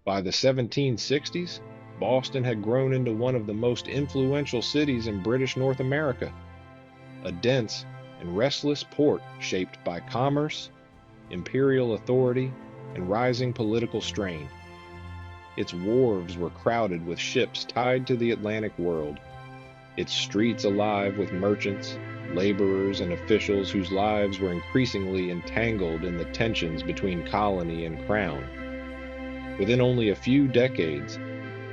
By the 1760s, Boston had grown into one of the most influential cities in British North America, a dense and restless port shaped by commerce, imperial authority, and rising political strain. Its wharves were crowded with ships tied to the Atlantic world, its streets alive with merchants, laborers, and officials whose lives were increasingly entangled in the tensions between colony and crown. Within only a few decades,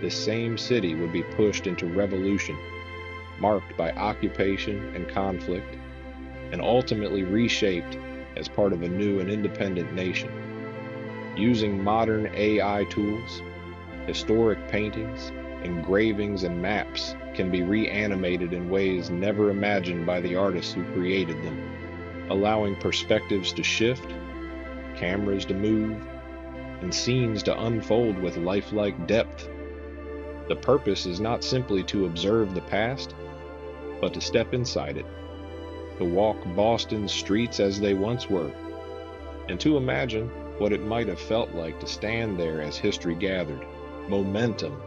this same city would be pushed into revolution, marked by occupation and conflict, and ultimately reshaped as part of a new and independent nation. Using modern AI tools, historic paintings, engravings, and maps can be reanimated in ways never imagined by the artists who created them, allowing perspectives to shift, cameras to move, and scenes to unfold with lifelike depth. The purpose is not simply to observe the past, but to step inside it, to walk Boston's streets as they once were, and to imagine what it might have felt like to stand there as history gathered, momentum.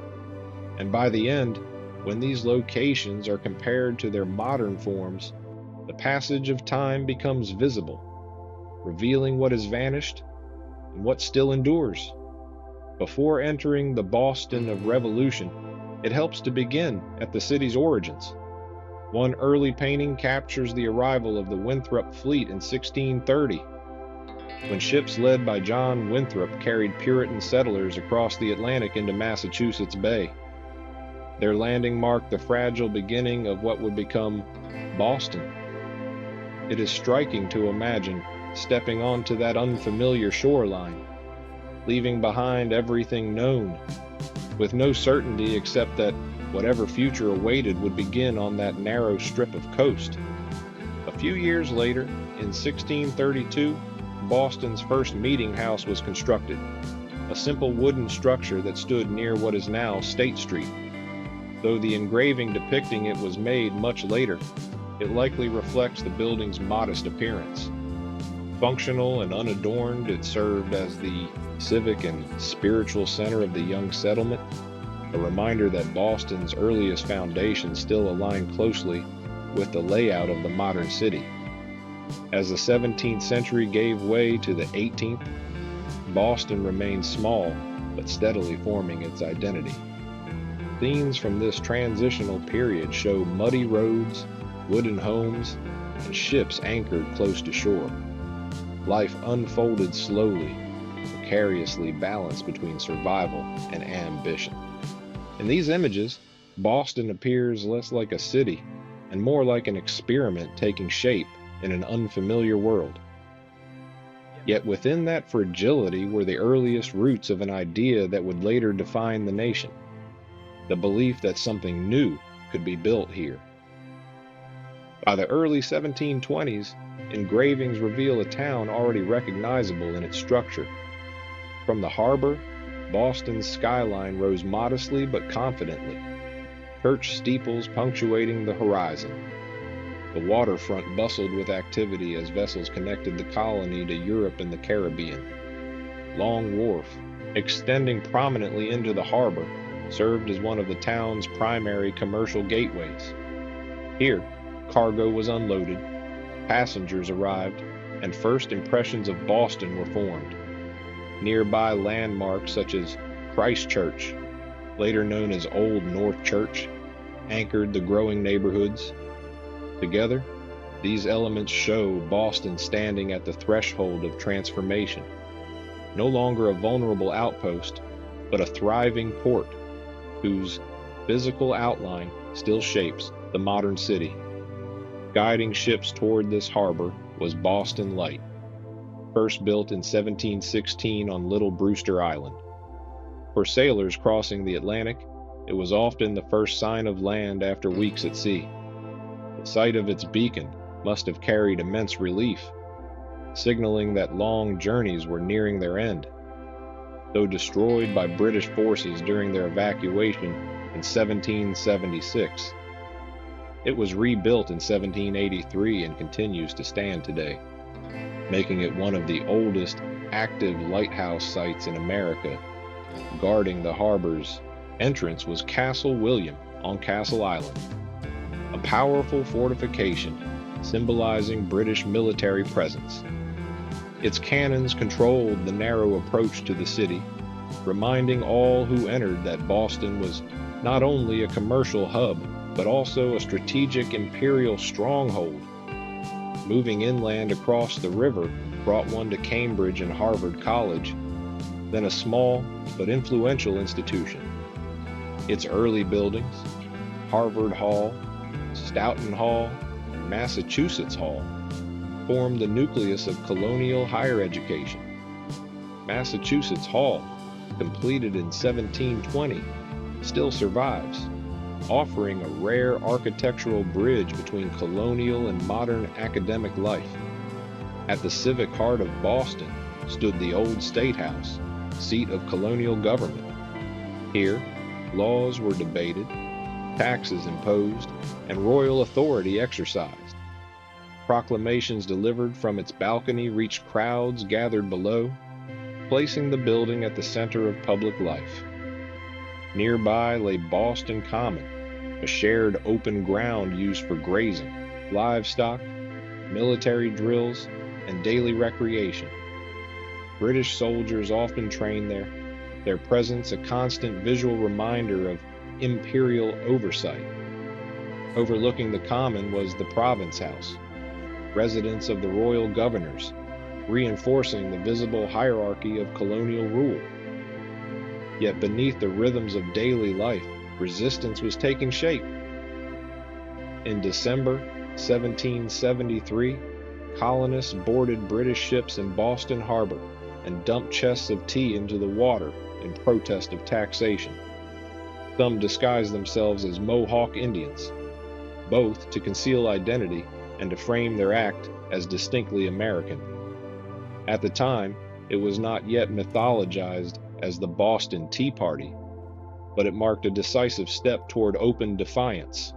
And by the end, when these locations are compared to their modern forms, the passage of time becomes visible, revealing what has vanished and what still endures. Before entering the Boston of Revolution, it helps to begin at the city's origins. One early painting captures the arrival of the Winthrop fleet in 1630, when ships led by John Winthrop carried Puritan settlers across the Atlantic into Massachusetts Bay. Their landing marked the fragile beginning of what would become Boston. It is striking to imagine stepping onto that unfamiliar shoreline, leaving behind everything known, with no certainty except that whatever future awaited would begin on that narrow strip of coast. A few years later, in 1632, Boston's first meeting house was constructed, a simple wooden structure that stood near what is now State Street. Though the engraving depicting it was made much later, it likely reflects the building's modest appearance. Functional and unadorned, it served as the civic and spiritual center of the young settlement, a reminder that Boston's earliest foundations still align closely with the layout of the modern city. As the 17th century gave way to the 18th, Boston remained small but steadily forming its identity. Scenes from this transitional period show muddy roads, wooden homes, and ships anchored close to shore. Life unfolded slowly, precariously balanced between survival and ambition. In these images, Boston appears less like a city and more like an experiment taking shape in an unfamiliar world. Yet within that fragility were the earliest roots of an idea that would later define the nation, the belief that something new could be built here. By the early 1720s, engravings reveal a town already recognizable in its structure. From the harbor, Boston's skyline rose modestly but confidently, church steeples punctuating the horizon. The waterfront bustled with activity as vessels connected the colony to Europe and the Caribbean. Long Wharf, extending prominently into the harbor, served as one of the town's primary commercial gateways. Here, cargo was unloaded, passengers arrived, and first impressions of Boston were formed. Nearby landmarks such as Christ Church, later known as Old North Church, anchored the growing neighborhoods. Together, these elements show Boston standing at the threshold of transformation, no longer a vulnerable outpost, but a thriving port whose physical outline still shapes the modern city. Guiding ships toward this harbor was Boston Light, first built in 1716 on Little Brewster Island. For sailors crossing the Atlantic, it was often the first sign of land after weeks at sea. The sight of its beacon must have carried immense relief, signaling that long journeys were nearing their end. Though destroyed by British forces during their evacuation in 1776, it was rebuilt in 1783 and continues to stand today, making it one of the oldest active lighthouse sites in America Guarding the harbor's entrance was Castle William on Castle Island, a powerful fortification symbolizing British military presence. Its cannons controlled the narrow approach to the city, reminding all who entered that Boston was not only a commercial hub, but also a strategic imperial stronghold. Moving inland across the river brought one to Cambridge and Harvard College, then a small but influential institution. Its early buildings, Harvard Hall, Stoughton Hall, and Massachusetts Hall, formed the nucleus of colonial higher education. Massachusetts Hall, completed in 1720, still survives, offering a rare architectural bridge between colonial and modern academic life. At the civic heart of Boston stood the old State House, seat of colonial government. Here, laws were debated, taxes imposed, and royal authority exercised. Proclamations delivered from its balcony reached crowds gathered below, placing the building at the center of public life. Nearby lay Boston Common, a shared open ground used for grazing, livestock, military drills, and daily recreation. British soldiers often trained there, their presence a constant visual reminder of imperial oversight. Overlooking the Common was the Province House, residence of the royal governors, reinforcing the visible hierarchy of colonial rule. Yet beneath the rhythms of daily life, resistance was taking shape. In December 1773, colonists boarded British ships in Boston Harbor and dumped chests of tea into the water in protest of taxation. Some disguised themselves as Mohawk Indians, both to conceal identity and to frame their act as distinctly American. At the time, it was not yet mythologized as the Boston Tea Party, but it marked a decisive step toward open defiance.